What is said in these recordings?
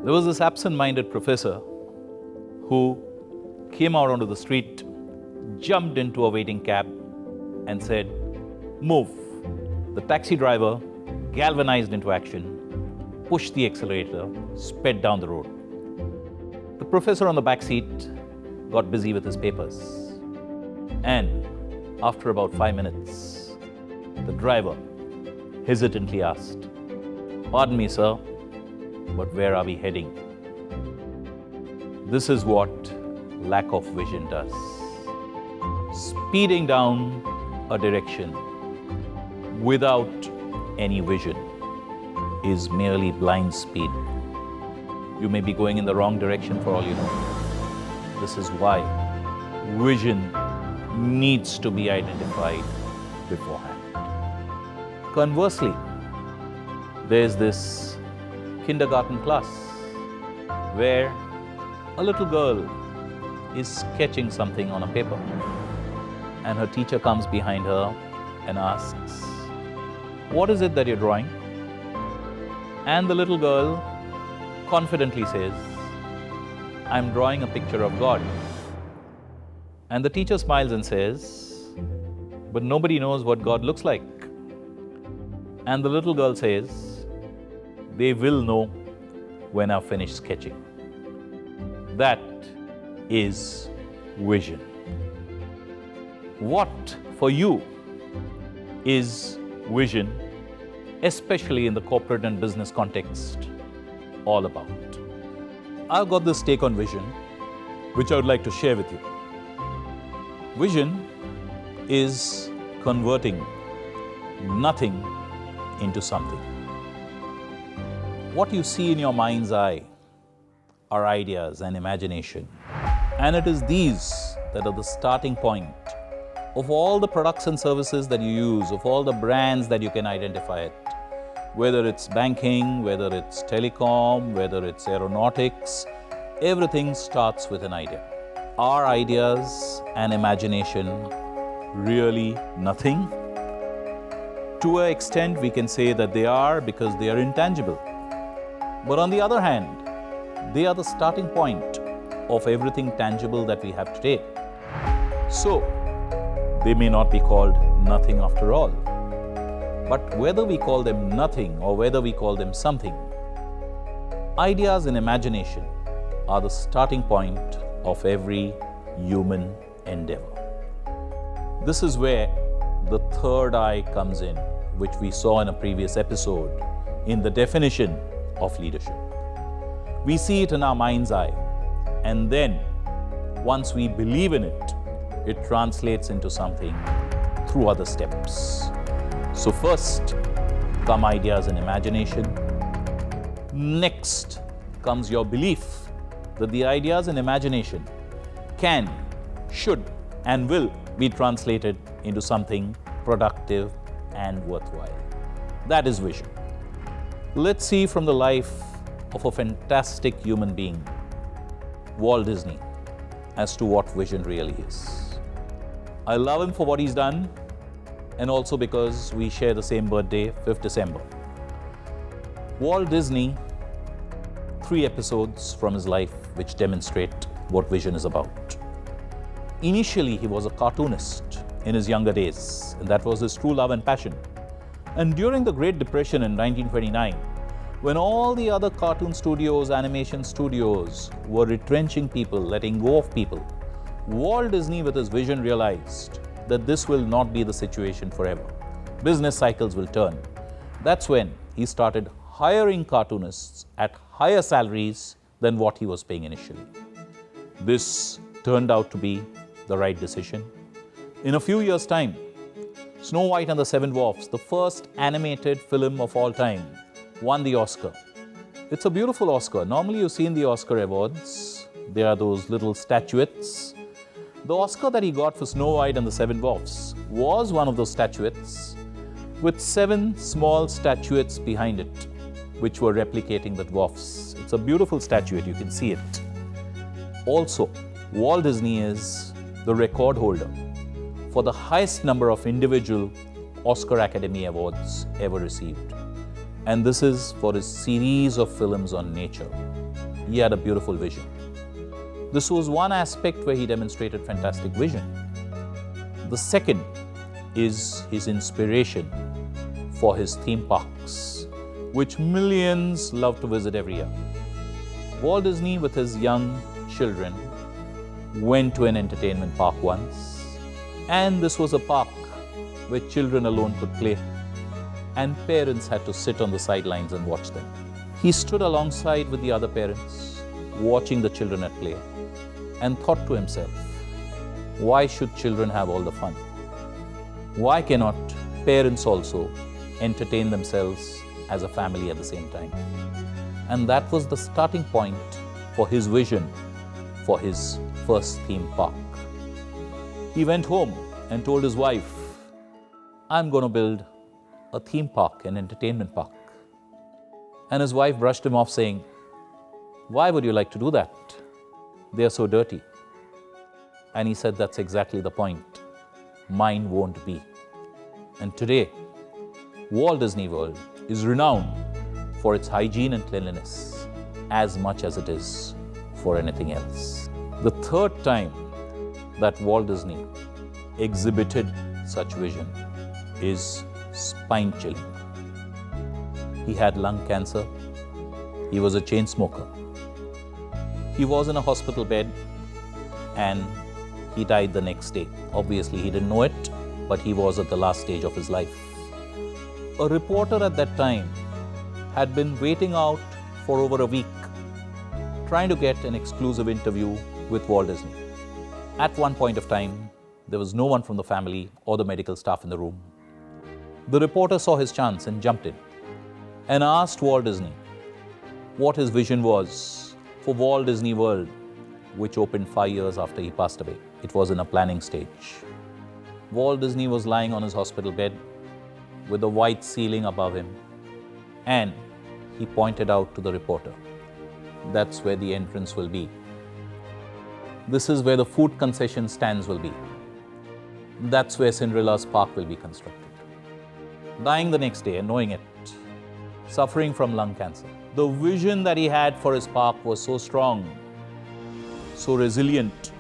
There was this absent-minded professor who came out onto the street, jumped into a waiting cab and said, "Move." The taxi driver galvanized into action, pushed the accelerator, sped down the road. The professor on the back seat got busy with his papers. And after about 5 minutes, the driver hesitantly asked, "Pardon me, sir, but where are we heading?" This is what lack of vision does. Speeding down a direction without any vision is merely blind speed. You may be going in the wrong direction for all you know. This is why vision needs to be identified beforehand. Conversely, there's this kindergarten class where a little girl is sketching something on a paper, and her teacher comes behind her and asks, "What is it that you're drawing?" And the little girl confidently says, "I'm drawing a picture of God." And the teacher smiles and says, "But nobody knows what God looks like." And the little girl says, "They will know when I've finished sketching." That is vision. What for you is vision, especially in the corporate and business context, all about? I've got this take on vision, which I would like to share with you. Vision is converting nothing into something. What you see in your mind's eye are ideas and imagination. And it is these that are the starting point of all the products and services that you use, of all the brands that you can identify it. Whether it's banking, whether it's telecom, whether it's aeronautics, everything starts with an idea. Are ideas and imagination really nothing? To an extent, we can say that they are, because they are intangible. But on the other hand, they are the starting point of everything tangible that we have today. So, they may not be called nothing after all. But whether we call them nothing or whether we call them something, ideas and imagination are the starting point of every human endeavor. This is where the third eye comes in, which we saw in a previous episode in the definition of leadership. We see it in our mind's eye, and then once we believe in it, it translates into something through other steps. So first come ideas and imagination. Next comes your belief that the ideas and imagination can, should, and will be translated into something productive and worthwhile. That is vision. Let's see from the life of a fantastic human being, Walt Disney, as to what vision really is. I love him for what he's done, and also because we share the same birthday, 5th December. Walt Disney, 3 episodes from his life which demonstrate what vision is about. Initially, he was a cartoonist in his younger days, and that was his true love and passion. And during the Great Depression in 1929, when all the other cartoon studios, animation studios were retrenching people, letting go of people, Walt Disney, with his vision, realized that this will not be the situation forever. Business cycles will turn. That's when he started hiring cartoonists at higher salaries than what he was paying initially. This turned out to be the right decision. In a few years' time, Snow White and the Seven Dwarfs, the first animated film of all time, won the Oscar. It's a beautiful Oscar. Normally you see in the Oscar awards, there are those little statuettes. The Oscar that he got for Snow White and the Seven Dwarfs was one of those statuettes with 7 small statuettes behind it, which were replicating the dwarfs. It's a beautiful statuette, you can see it. Also, Walt Disney is the record holder for the highest number of individual Oscar Academy Awards ever received. And this is for his series of films on nature. he had a beautiful vision. This was one aspect where he demonstrated fantastic vision. The second is his inspiration for his theme parks, which millions love to visit every year. Walt Disney, with his young children, went to an entertainment park once, and this was a park where children alone could play, and parents had to sit on the sidelines and watch them. He stood alongside with the other parents, watching the children at play, and thought to himself, why should children have all the fun? Why cannot parents also entertain themselves as a family at the same time? And that was the starting point for his vision for his first theme park. He went home and told his wife, I'm going to build a theme park, an entertainment park. And his wife brushed him off saying, why would you like to do that? They are so dirty. And he said, that's exactly the point. Mine won't be. And today, Walt Disney World is renowned for its hygiene and cleanliness as much as it is for anything else. The third time that Walt Disney exhibited such vision is spine-chilling. He had lung cancer. He was a chain smoker. He was in a hospital bed and he died the next day. Obviously, he didn't know it, but he was at the last stage of his life. A reporter at that time had been waiting out for over a week, trying to get an exclusive interview with Walt Disney. At one point of time, there was no one from the family or the medical staff in the room. The reporter saw his chance and jumped in and asked Walt Disney what his vision was for Walt Disney World, which opened 5 years after he passed away. It was in a planning stage. Walt Disney was lying on his hospital bed with a white ceiling above him, and he pointed out to the reporter, that's where the entrance will be. This is where the food concession stands will be. That's where Cinderella's park will be constructed. Dying the next day and knowing it, suffering from lung cancer, the vision that he had for his park was so strong, so resilient,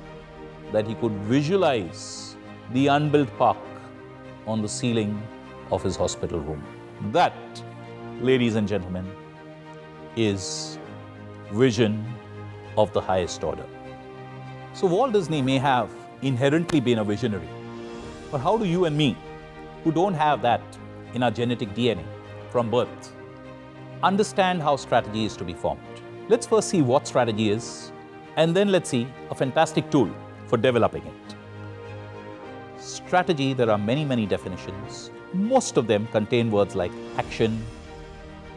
that he could visualize the unbuilt park on the ceiling of his hospital room. That, ladies and gentlemen, is vision of the highest order. So Walt Disney may have inherently been a visionary, but how do you and me, who don't have that in our genetic DNA from birth, understand how strategy is to be formed? Let's first see what strategy is, and then let's see a fantastic tool for developing it. Strategy, there are many definitions. Most of them contain words like action,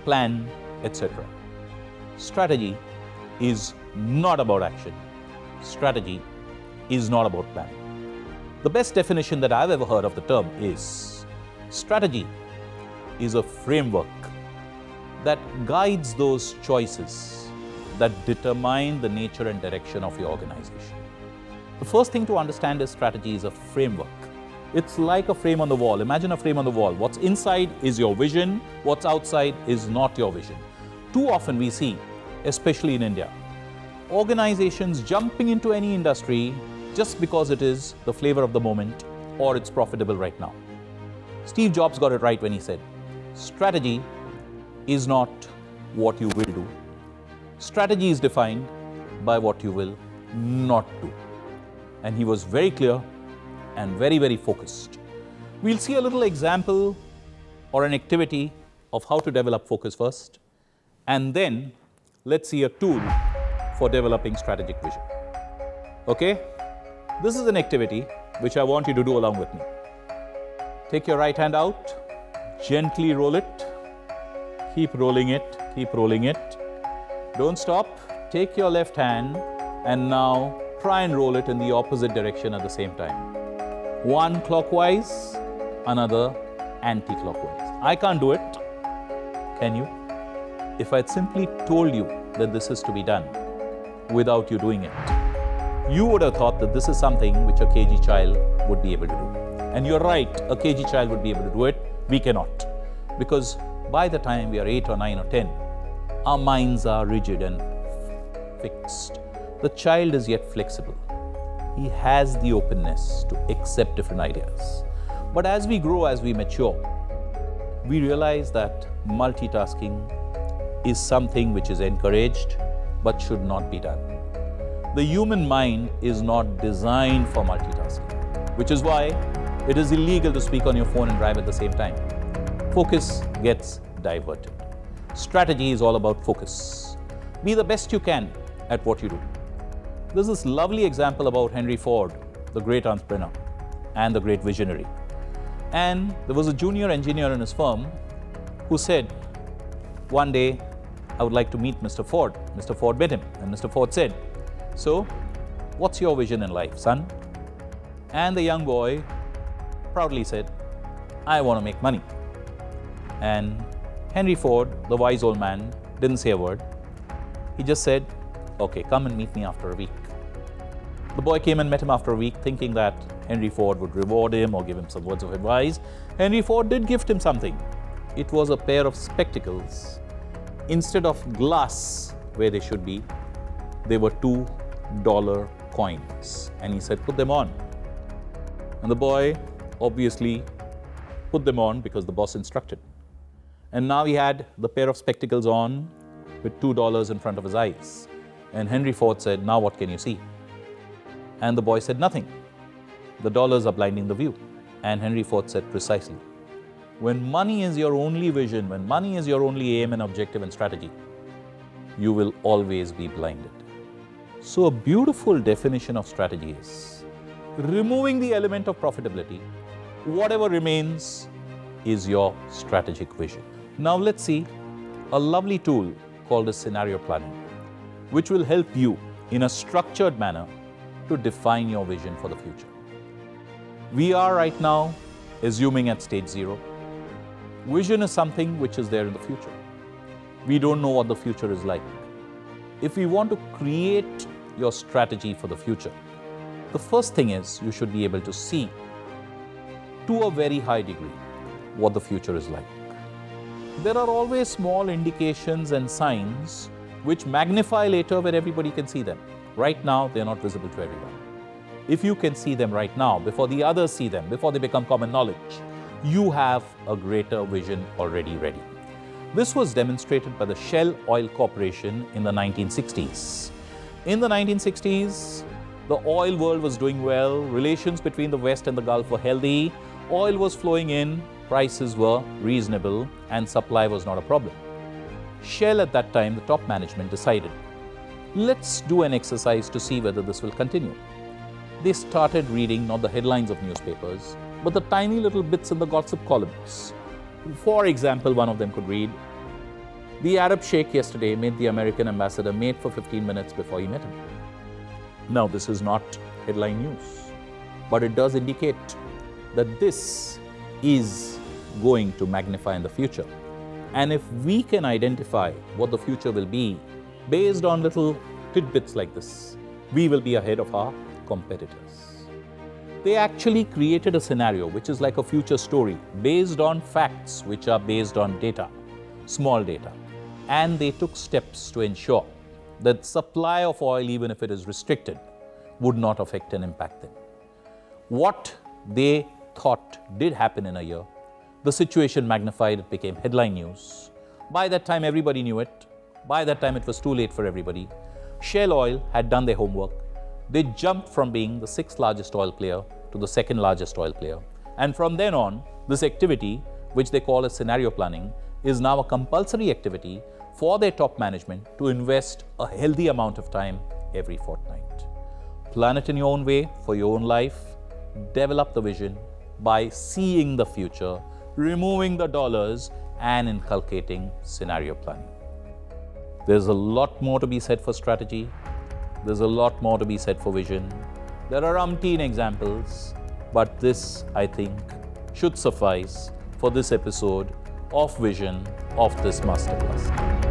plan, etc. Strategy is not about action. Strategy is not about planning. The best definition that I've ever heard of the term is strategy is a framework that guides those choices that determine the nature and direction of your organization. The first thing to understand is strategy is a framework. It's like a frame on the wall. Imagine a frame on the wall. What's inside is your vision. What's outside is not your vision. Too often we see, especially in India, organizations jumping into any industry just because it is the flavor of the moment or it's profitable right now. Steve Jobs got it right when he said, strategy is not what you will do. Strategy is defined by what you will not do. And he was very clear and very focused. We'll see a little example or an activity of how to develop focus first, and then let's see a tool for developing strategic vision. Okay? This is an activity which I want you to do along with me. Take your right hand out, gently roll it, keep rolling it, keep rolling it. Don't stop. Take your left hand and now try and roll it in the opposite direction at the same time. One clockwise, another anti-clockwise. I can't do it. Can you? If I'd simply told you that this is to be done without you doing it, you would have thought that this is something which a KG child would be able to do. And you're right, a KG child would be able to do it. We cannot. Because by the time we are 8 or 9 or 10, our minds are rigid and fixed. The child is yet flexible. He has the openness to accept different ideas. But as we grow, as we mature, we realize that multitasking is something which is encouraged but should not be done. The human mind is not designed for multitasking, which is why it is illegal to speak on your phone and drive at the same time. Focus gets diverted. Strategy is all about focus. Be the best you can at what you do. There's this lovely example about Henry Ford, the great entrepreneur and the great visionary. And there was a junior engineer in his firm who said, one day, I would like to meet Mr. Ford. Mr. Ford met him, and Mr. Ford said, so, what's your vision in life, son? And the young boy proudly said, I want to make money. And Henry Ford, the wise old man, didn't say a word. He just said, okay, come and meet me after a week. The boy came and met him after a week, thinking that Henry Ford would reward him or give him some words of advice. Henry Ford did gift him something. It was a pair of spectacles. Instead of glass where they should be, they were $2 coins. And he said, put them on. And the boy obviously put them on because the boss instructed. And now he had the pair of spectacles on with $2 in front of his eyes. And Henry Ford said, now what can you see? And the boy said, nothing. The dollars are blinding the view. And Henry Ford said, precisely. When money is your only vision, when money is your only aim and objective and strategy, you will always be blinded. So a beautiful definition of strategy is removing the element of profitability. Whatever remains is your strategic vision. Now let's see a lovely tool called as scenario planning, which will help you in a structured manner to define your vision for the future. We are right now assuming at stage 0. Vision is something which is there in the future. We don't know what the future is like. If we want to create your strategy for the future, the first thing is you should be able to see to a very high degree what the future is like. There are always small indications and signs which magnify later where everybody can see them. Right now, they're not visible to everyone. If you can see them right now, before the others see them, before they become common knowledge, you have a greater vision already ready. This was demonstrated by the Shell Oil Corporation in the 1960s. In the 1960s, the oil world was doing well, relations between the West and the Gulf were healthy, oil was flowing in, prices were reasonable, and supply was not a problem. Shell at that time, the top management decided, let's do an exercise to see whether this will continue. They started reading not the headlines of newspapers, but the tiny little bits in the gossip columns. For example, one of them could read, the Arab Sheikh yesterday made the American ambassador mate for 15 minutes before he met him. Now, this is not headline news, but it does indicate that this is going to magnify in the future. And if we can identify what the future will be based on little tidbits like this, we will be ahead of our competitors. They actually created a scenario which is like a future story based on facts which are based on data, small data. And they took steps to ensure that supply of oil, even if it is restricted, would not affect and impact them. What they thought did happen in a year, the situation magnified, it became headline news. By that time, everybody knew it. By that time, it was too late for everybody. Shell Oil had done their homework. They jumped from being the 6th largest oil player to the 2nd largest oil player. And from then on, this activity, which they call as scenario planning, is now a compulsory activity for their top management to invest a healthy amount of time every fortnight. Plan it in your own way for your own life. Develop the vision by seeing the future, removing the dollars, and inculcating scenario planning. There's a lot more to be said for strategy. There's a lot more to be said for vision. There are umpteen examples, but this, I think, should suffice for this episode of Vision of this Masterclass.